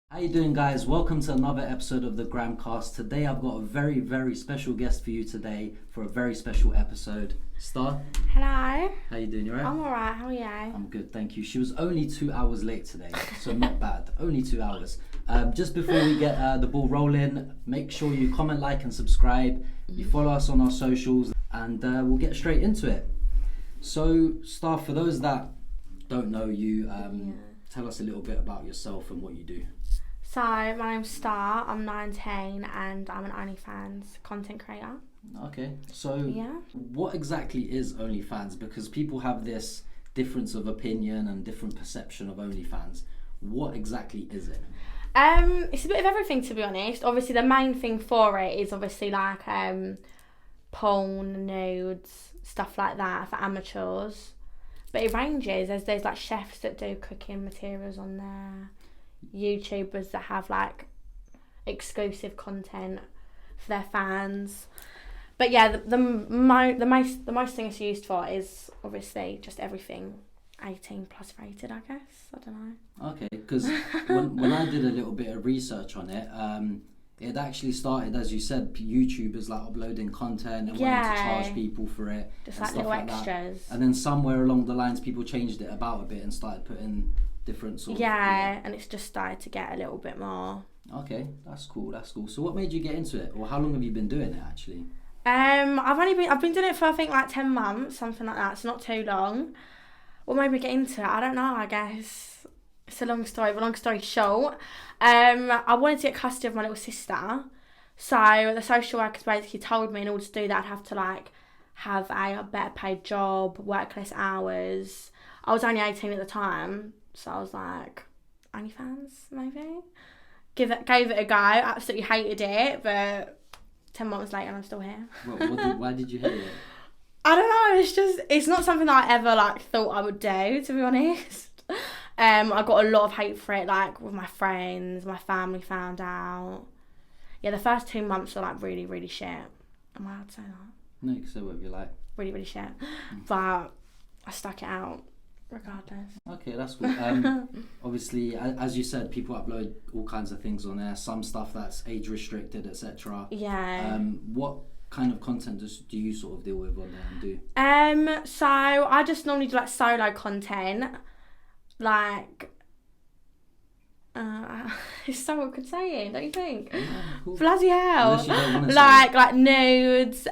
How you doing, guys? Welcome to another episode of the GramCast. Today I've got a very, very special guest for you today for a very special episode. Star? Hello. How you doing? You alright? I'm alright, how are you? I'm good, thank you. She was only 2 hours late today, so not bad. Only 2 hours. Just before we get the ball rolling, make sure you comment, like and subscribe. You follow us on our socials and we'll get straight into it. So, Star, for those that don't know you, tell us a little bit about yourself and what you do. So, my name's Star, I'm 19 and I'm an OnlyFans content creator. Okay, so what exactly is OnlyFans? Because people have this difference of opinion and different perception of OnlyFans. What exactly is it? It's a bit of everything, to be honest. Obviously, the main thing for it is obviously like porn, nudes, stuff like that for amateurs. But it ranges. There's like chefs that do cooking materials on there, YouTubers that have like exclusive content for their fans. But yeah, the most thing it's used for is obviously just everything 18 plus rated, I guess. I don't know. Okay, because when I did a little bit of research on it, it actually started, as you said, YouTubers like uploading content and wanting to charge people for it. Just like little extras. And then somewhere along the lines, people changed it about a bit and started putting different sort of... Yeah, and it's just started to get a little bit more. Okay, that's cool. So what made you get into it? Or how long have you been doing it, actually? I've been doing it for I think like 10 months, something like that. It's not too long. What made me get into it? I don't know, I guess. It's a long story, but long story short, I wanted to get custody of my little sister. So the social workers basically told me in order to do that I'd have to like have a better paid job, work less hours. I was only 18 at the time, so I was like, OnlyFans maybe? Gave it a go. Absolutely hated it, but 10 months later and I'm still here. Why did you hate it? I don't know, it's not something that I ever like thought I would do, to be honest. I got a lot of hate for it, like with my friends, my family found out. Yeah, the first 2 months were like really, really shit. Am I allowed to say that? No, you can say whatever you like. Really, really shit. But I stuck it out regardless. Okay, that's cool. Obviously, as you said, people upload all kinds of things on there. Some stuff that's age restricted, etc. Yeah. What kind of content do you sort of deal with on there and do? So I just normally do like solo content. Like, it's so awkward saying, don't you think? Yeah, cool. Bloody hell! Unless you don't want to like nudes,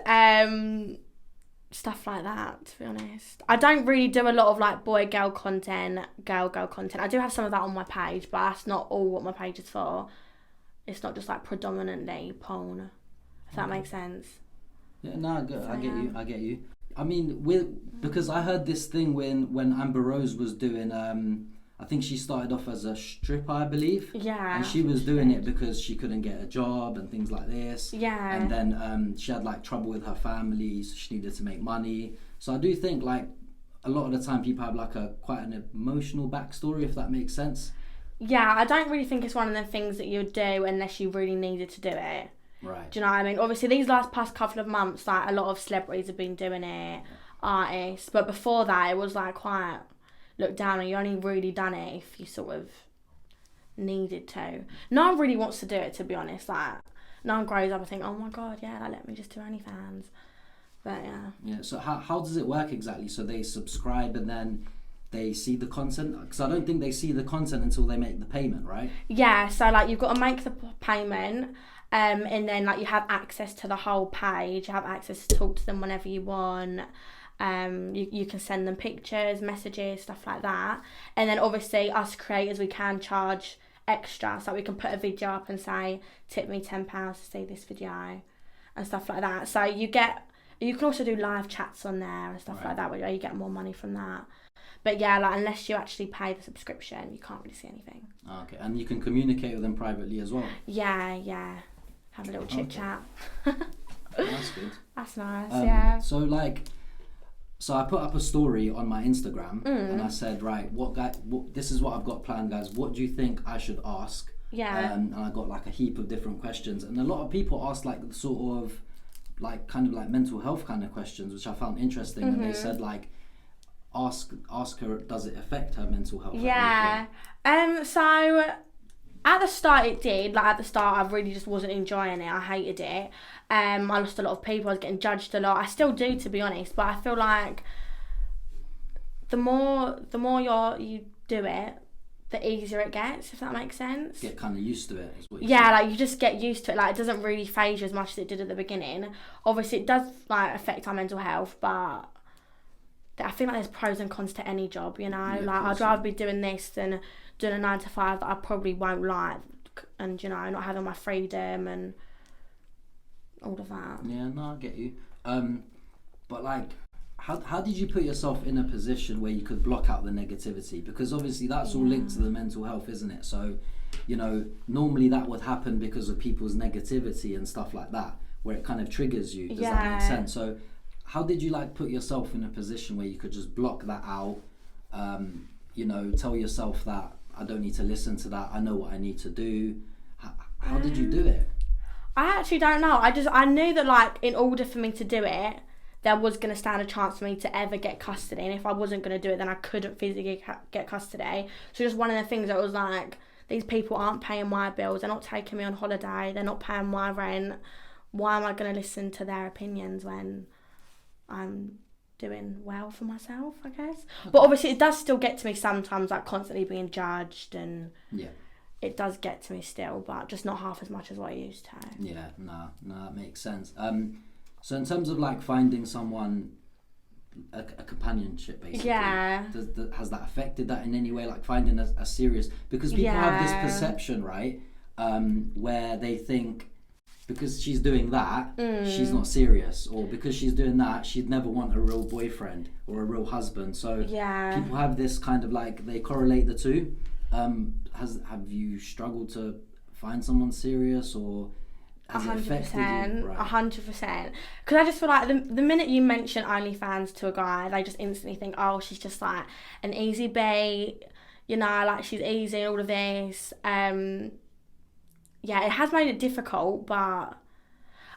stuff like that. To be honest, I don't really do a lot of like boy girl content, girl content. I do have some of that on my page, but that's not all what my page is for. It's not just like predominantly porn. If that makes sense. Yeah, no, I get you. I mean, because I heard this thing when Amber Rose was doing, I think she started off as a stripper, I believe. Yeah. And she was doing it because she couldn't get a job and things like this. Yeah. And then she had like trouble with her family, so she needed to make money. So I do think like a lot of the time people have like quite an emotional backstory, if that makes sense. Yeah, I don't really think it's one of the things that you would do unless you really needed to do it. Right. Do you know what I mean? Obviously, these past couple of months, like a lot of celebrities have been doing it, artists. But before that, it was like quite looked down on. You only really done it if you sort of needed to. No one really wants to do it, to be honest. Like, no one grows up and think, oh my god, yeah, like, let me just do OnlyFans. But yeah. Yeah. So how does it work exactly? So they subscribe and then they see the content? Because I don't think they see the content until they make the payment, right? Yeah. So like you've got to make the payment. And then like you have access to the whole page. You have access to talk to them whenever you want. You can send them pictures, messages, stuff like that. And then obviously us creators, we can charge extra. So we can put a video up and say, tip me £10 to see this video and stuff like that. So you can also do live chats on there and stuff like that, where you get more money from that. But yeah, like unless you actually pay the subscription, you can't really see anything. Okay, and you can communicate with them privately as well? Yeah. Have a little chit chat. That's good. That's nice, yeah. So I put up a story on my Instagram and I said, right, this is what I've got planned, guys. What do you think I should ask? Yeah. And I got like a heap of different questions, and a lot of people asked like sort of like kind of like mental health kind of questions, which I found interesting. And they said like, ask her, does it affect her mental health? Yeah. So At the start it did. Like at the start I really just wasn't enjoying it. I hated it. I lost a lot of people. I was getting judged a lot. I still do, to be honest. But I feel like the more you do it, the easier it gets, if that makes sense. Get kind of used to it, is what you Yeah, said. like you just get used to it. Like it doesn't really phase you as much as it did at the beginning. Obviously it does like affect our mental health, but I feel like there's pros and cons to any job, you know. Yeah, like of course, I'd rather be doing this than doing a 9 to 5 that I probably won't like, and you know, not having my freedom and all of that. Yeah, no, I get you. But like, how did you put yourself in a position where you could block out the negativity? Because obviously that's all linked to the mental health, isn't it? So, you know, normally that would happen because of people's negativity and stuff like that, where it kind of triggers you. Does that make sense? So how did you like put yourself in a position where you could just block that out? You know, tell yourself that I don't need to listen to that. I know what I need to do. How did you do it? I actually don't know. I knew that like in order for me to do it, there was going to stand a chance for me to ever get custody, and if I wasn't going to do it, then I couldn't physically get custody. So just one of the things that was like, these people aren't paying my bills, they're not taking me on holiday, they're not paying my rent. Why am I going to listen to their opinions when I'm doing well for myself, I guess? Okay. But obviously it does still get to me sometimes, like constantly being judged, and it does get to me still, but just not half as much as what I used to. Yeah, no, that makes sense. So in terms of like finding someone, a companionship basically, has that affected that in any way? Like finding a serious, because people have this perception, right, where they think because she's doing that, she's not serious, or because she's doing that, she'd never want a real boyfriend or a real husband. So people have this kind of like, they correlate the two. Have you struggled to find someone serious, or has it affected you? 100%. Because I just feel like the minute you mention OnlyFans to a guy, they just instantly think, oh, she's just like an easy bait, you know, like she's easy, all of this. Yeah, it has made it difficult, but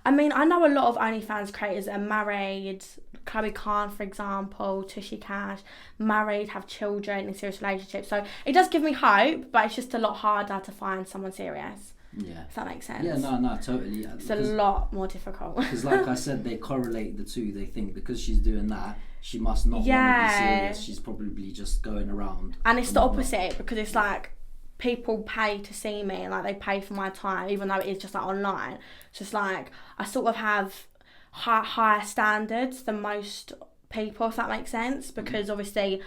I mean, I know a lot of OnlyFans creators that are married. Chloe Khan, for example, Tushy Cash, married, have children, in serious relationships. So it does give me hope, but it's just a lot harder to find someone serious. Yeah. If that makes sense. Yeah, no, totally. It's a lot more difficult. Because like I said, they correlate the two. They think because she's doing that, she must not want to be serious. She's probably just going around. And it's the opposite, because it's like, people pay to see me, and like they pay for my time, even though it is just like online. It's just like, I sort of have higher standards than most people, if that makes sense, because obviously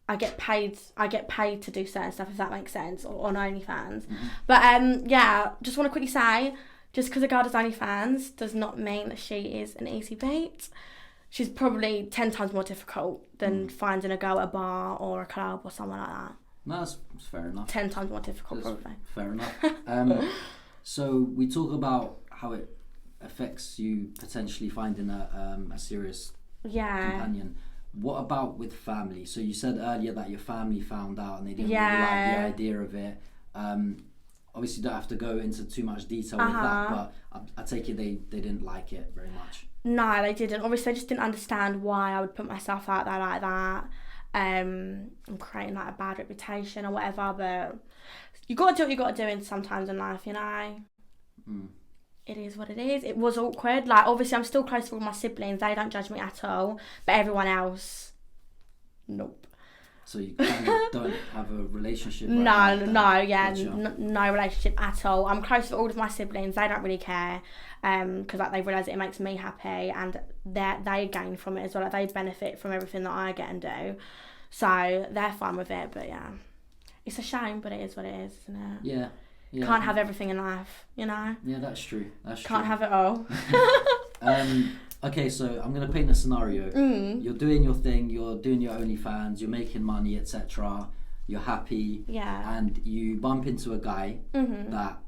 I get paid to do certain stuff, if that makes sense, on OnlyFans. But just want to quickly say, just because a girl does OnlyFans does not mean that she is an easy bait. She's probably 10 times more difficult than finding a girl at a bar or a club or somewhere like that. No, that's fair enough. 10 times more difficult, probably. Fair enough. So we talk about how it affects you potentially finding a serious companion. What about with family? So you said earlier that your family found out and they didn't really like the idea of it. Obviously, you don't have to go into too much detail with that, but I take it they didn't like it very much. No, they didn't. Obviously, they just didn't understand why I would put myself out there like that. I'm creating like a bad reputation or whatever, but you got to do what you got to do sometimes in life, you know. It is what it is. It was awkward. Like, obviously I'm still close with all my siblings, they don't judge me at all, but everyone else, nope. So you kind of don't have a relationship? No relationship at all. I'm close with all of my siblings, they don't really care, because like they realise it makes me happy, and they gain from it as well. Like, they benefit from everything that I get and do, so they're fine with it. But yeah, it's a shame, but it is what it is, isn't it? Yeah. Can't have everything in life, you know. Yeah, that's true. Can't have it all. Okay, so I'm gonna paint a scenario. You're doing your thing, you're doing your OnlyFans, you're making money, etc. You're happy, and you bump into a guy that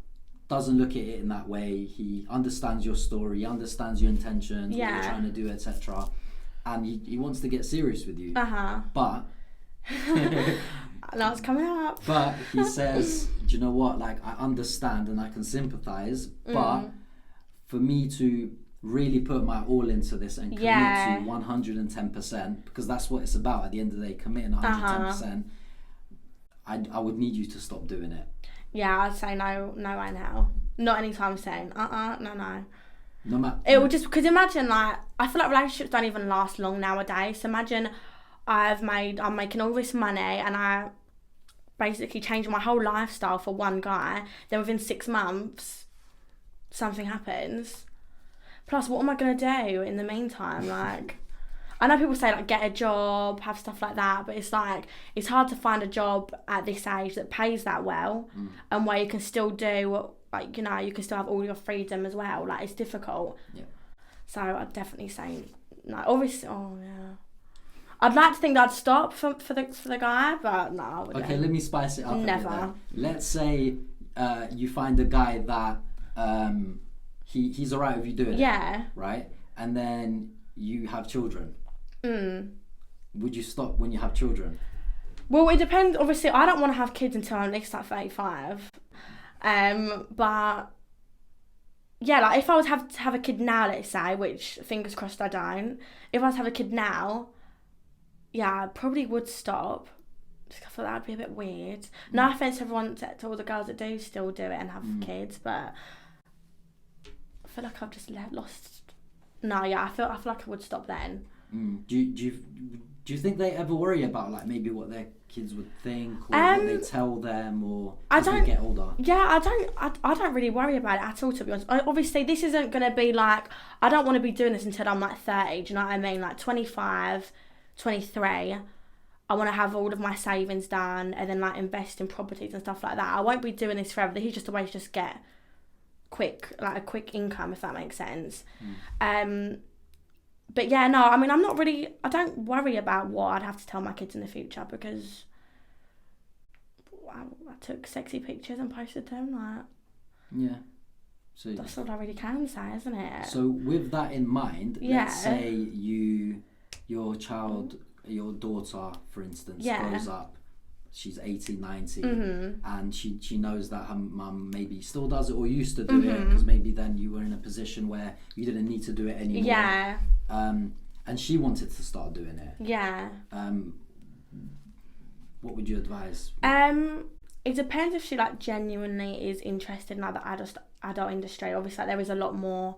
doesn't look at it in that way. He understands your story, he understands your intentions, what you're trying to do, etc. And he wants to get serious with you. But now it's coming up. But he says, do you know what? Like, I understand and I can sympathise, but for me to really put my all into this and commit to 110%, because that's what it's about at the end of the day, committing 110%. I would need you to stop doing it. Yeah, I'd say no right now. Not anytime soon. No. No matter. It would just, because imagine, like, I feel like relationships don't even last long nowadays. So imagine I'm making all this money and I basically changed my whole lifestyle for one guy. Then within 6 months, something happens. Plus, what am I going to do in the meantime? Like, I know people say, like, get a job, have stuff like that, but it's like, it's hard to find a job at this age that pays that well and where you can still do, like, you know, you can still have all your freedom as well. Like, it's difficult. Yeah. So I'd definitely say no. Obviously, I'd like to think that I'd stop for the guy, but no, I wouldn't. Okay, let me spice it up. Never. Let's say you find a guy that he's alright with you doing it. Yeah. Right? And then you have children. Would you stop when you have children? Well, it depends. Obviously, I don't want to have kids until I'm at least like 35. But yeah, like if I was to have a kid now, let's say, which fingers crossed I don't. If I was to have a kid now, yeah, I probably would stop. Just I thought that'd be a bit weird. No offense to everyone, to all the girls that do still do it and have kids, but I feel like I've just lost. No, yeah, I feel like I would stop then. Do you think they ever worry about like maybe what their kids would think or what they tell them or as they get older? Yeah, I don't really worry about it at all, to be honest. Obviously, this isn't going to be like, I don't want to be doing this until I'm like 30, do you know what I mean? Like 25, 23, I want to have all of my savings done and then like invest in properties and stuff like that. I won't be doing this forever. This is just a way to just get a quick income, if that makes sense. But yeah, no, I mean, I don't worry about what I'd have to tell my kids in the future because I took sexy pictures and posted them. Like, yeah. So that's all I really can say, isn't it? So with that in mind, Yeah. let's say your child, your daughter, for instance, grows up, she's 18, 19, and she knows that her mum maybe still does it or used to do it because maybe then you were in a position where you didn't need to do it anymore. Yeah. And she wanted to start doing it. Yeah. What would you advise? It depends if she like genuinely is interested in like the adult industry. Obviously, like, there is a lot more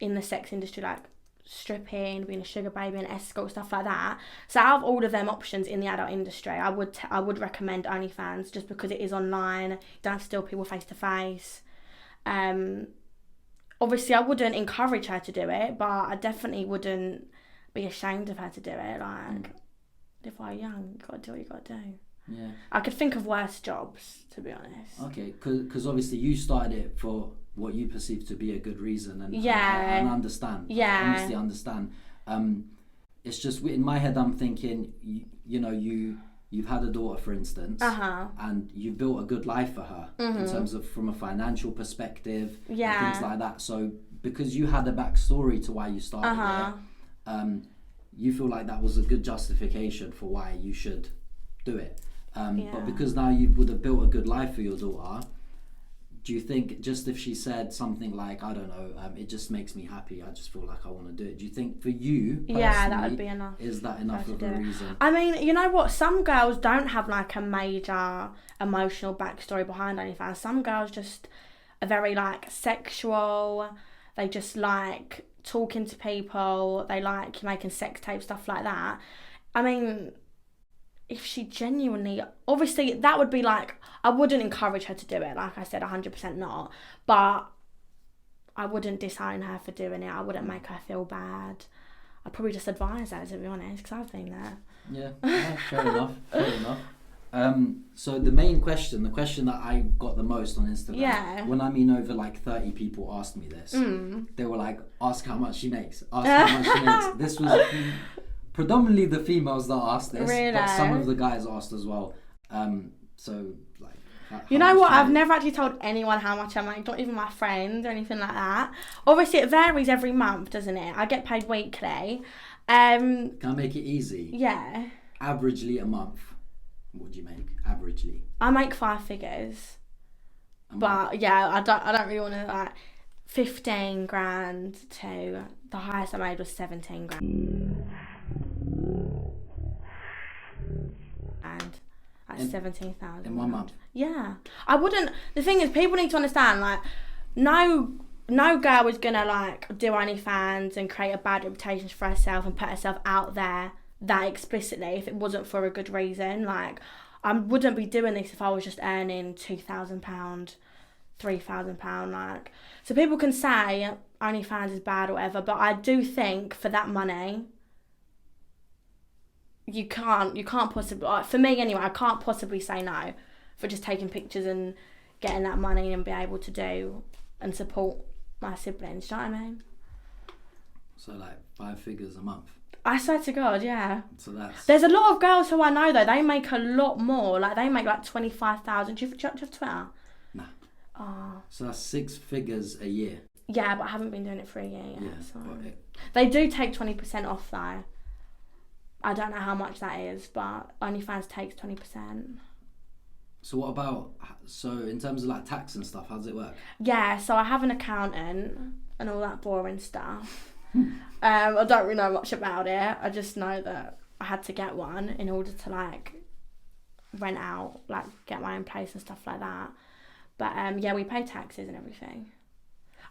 in the sex industry, like stripping, being a sugar baby, and escort, stuff like that. So out of all of them options in the adult industry, I would recommend OnlyFans just because it is online. You don't have to deal with people face to face. Obviously, I wouldn't encourage her to do it, but I definitely wouldn't be ashamed of her to do it. Like, if I'm young, you got to do what you got to do. Yeah. I could think of worse jobs, to be honest. Okay, because obviously you started it for what you perceive to be a good reason, and yeah, and understand. Yeah, I honestly understand. It's just in my head, I'm thinking, you've had a daughter, for instance, and you've built a good life for her in terms of from a financial perspective, and things like that. So because you had a backstory to why you started it, you feel like that was a good justification for why you should do it. But because now you would have built a good life for your daughter, do you think just if she said something like, I don't know, it just makes me happy, I just feel like I want to do it, do you think for you personally, that would be enough? Is that enough of a reason? I mean, you know what, some girls don't have like a major emotional backstory behind OnlyFans. Some girls just are very like sexual, they just like talking to people, they like making sex tapes, stuff like that. I mean, if she genuinely, obviously that would be like, I wouldn't encourage her to do it, like I said, 100% not, but I wouldn't disown her for doing it. I wouldn't make her feel bad. I'd probably just advise her, to be honest, because I've been there. Yeah, fair enough. So the main question, the question that I got the most on Instagram, when over like 30 people asked me this, they were like, ask how much she makes, ask how much she makes. This was predominantly the females that asked this, really? But some of the guys asked as well. So like, you know what? I've never actually told anyone how much I make, not even my friends or anything like that. Obviously, it varies every month, doesn't it? I get paid weekly. Can I make it easy? Yeah. Averagely a month, what do you make? Averagely. I make 5 figures. But yeah, I don't really want to like 15 grand to the highest I made was 17 grand. And That's 17,000 in 1 month. Yeah, I wouldn't. The thing is, people need to understand, like, no girl is gonna like do OnlyFans and create a bad reputation for herself and put herself out there that explicitly if it wasn't for a good reason. Like, I wouldn't be doing this if I was just earning £2,000, £3,000. Like, so people can say OnlyFans is bad or whatever, but I do think for that money, you can't possibly, like, for me anyway, I can't possibly say no for just taking pictures and getting that money and be able to do and support my siblings. Do you know what I mean? So like 5 figures a month. I swear to God, yeah. So there's a lot of girls who I know though, they make a lot more. Like, they make like 25,000. Do you have Twitter? Nah. Oh. So that's 6 figures a year. Yeah, but I haven't been doing it for a year yet. Yeah. So. They do take 20% off though. I don't know how much that is, but OnlyFans takes 20%. So what about, so in terms of like tax and stuff, how does it work? Yeah, so I have an accountant and all that boring stuff. I don't really know much about it. I just know that I had to get one in order to like rent out, like get my own place and stuff like that. But yeah, we pay taxes and everything.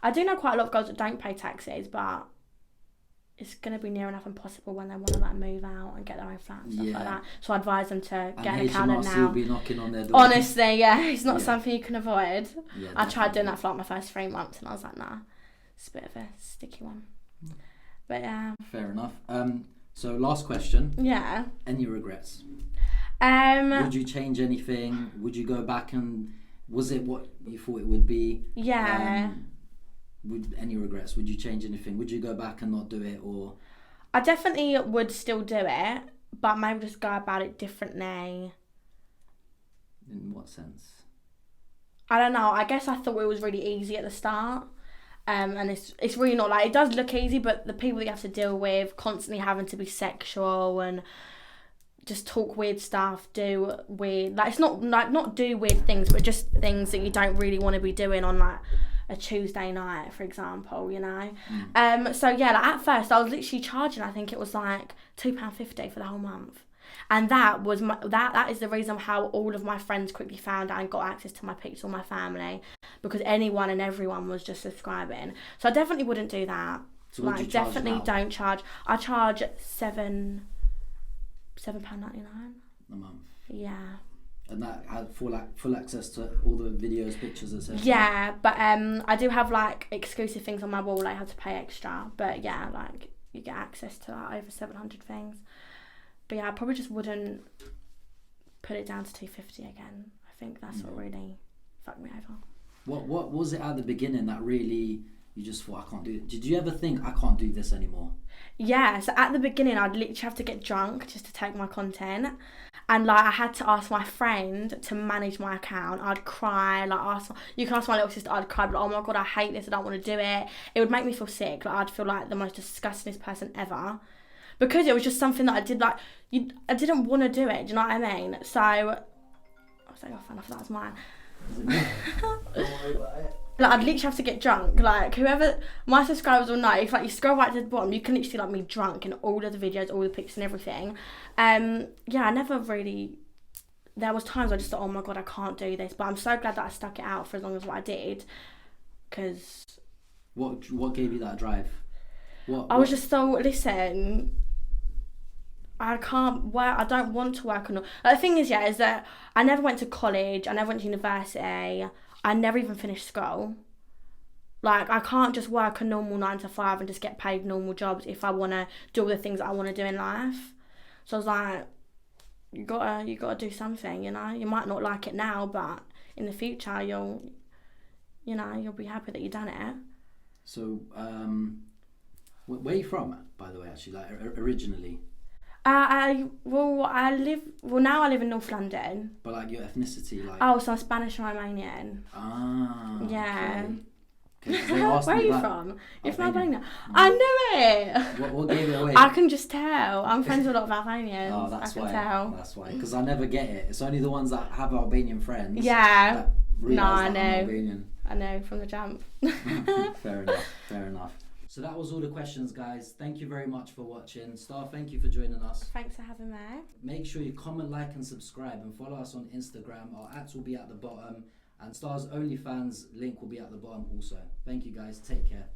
I do know quite a lot of girls that don't pay taxes, but it's going to be near enough impossible when they want to like move out and get their own flat and stuff like that. So I advise them to get an accountant now. Will be knocking on their door. Honestly, yeah, it's not something you can avoid. Yeah, I tried doing that for like my first 3 months and I was like, nah, it's a bit of a sticky one. But yeah. Fair enough. So last question. Yeah. Any regrets? Would you change anything? Would you go back and was it what you thought it would be? Yeah. Would any regrets? Would you change anything? Would you go back and not do it, or? I definitely would still do it, but maybe just go about it differently. In what sense? I don't know. I guess I thought it was really easy at the start, and it's really not. Like, it does look easy, but the people that you have to deal with, constantly having to be sexual and just talk weird stuff, do weird, like, it's not do weird things, but just things that you don't really want to be doing on like a Tuesday night, for example, you know. So yeah, like, at first I was literally charging, I think it was like £2.50 for the whole month, and that was that is the reason how all of my friends quickly found out and got access to my pictures, all my family, because anyone and everyone was just subscribing. So I definitely wouldn't do that. So like, definitely don't charge. I charge £7.99 a month. Yeah. And that had full access to all the videos, pictures, etc. Yeah, but I do have like exclusive things on my wall I have to pay extra. But yeah, like, you get access to like over 700 things. But yeah, I probably just wouldn't put it down to £2.50 again. I think that's what really fucked me over. What was it at the beginning that really you just thought, I can't do it? Did you ever think, I can't do this anymore? Yeah, so at the beginning I'd literally have to get drunk just to take my content, and like I had to ask my friend to manage my account. I'd cry, like you can ask my little sister, I'd cry, but oh my God, I hate this, I don't want to do it. It would make me feel sick, like I'd feel like the most disgustingest person ever, because it was just something that I did, like, I didn't want to do it, do you know what I mean? So, I was like, oh, fair enough, that was mine. Don't worry about it. Like, I'd literally have to get drunk. Like, whoever, my subscribers will know, if like you scroll right to the bottom, you can literally see like me drunk in all of the videos, all the pictures and everything. Yeah, I never really, there was times I just thought, oh my God, I can't do this. But I'm so glad that I stuck it out for as long as what I did. Because... What gave you that drive? I was just so, listen, I can't work, I don't want to work on... Like, the thing is, yeah, is that I never went to college, I never went to university, I never even finished school. Like, I can't just work a normal 9 to 5 and just get paid normal jobs if I want to do all the things that I want to do in life. So I was like, you gotta do something, you know? You might not like it now, but in the future, you'll be happy that you've done it. So, where are you from, by the way, actually, like, originally? Now I live in North London. But like your ethnicity, like... Oh, so I'm Spanish and Romanian. Ah. Yeah. Okay. Where are you from? You're from Albania. I knew it! What gave it away? I can just tell. I'm friends with a lot of Albanians. Oh, that's why. Tell. That's why. Because I never get it. It's only the ones that have Albanian friends. Yeah. That realise I that know. I'm Albanian. I know, from the jump. Fair enough. So that was all the questions, guys. Thank you very much for watching. Star, thank you for joining us. Thanks for having me. Make sure you comment, like and subscribe, and follow us on Instagram. Our @ will be at the bottom, and Star's OnlyFans link will be at the bottom also. Thank you guys, take care.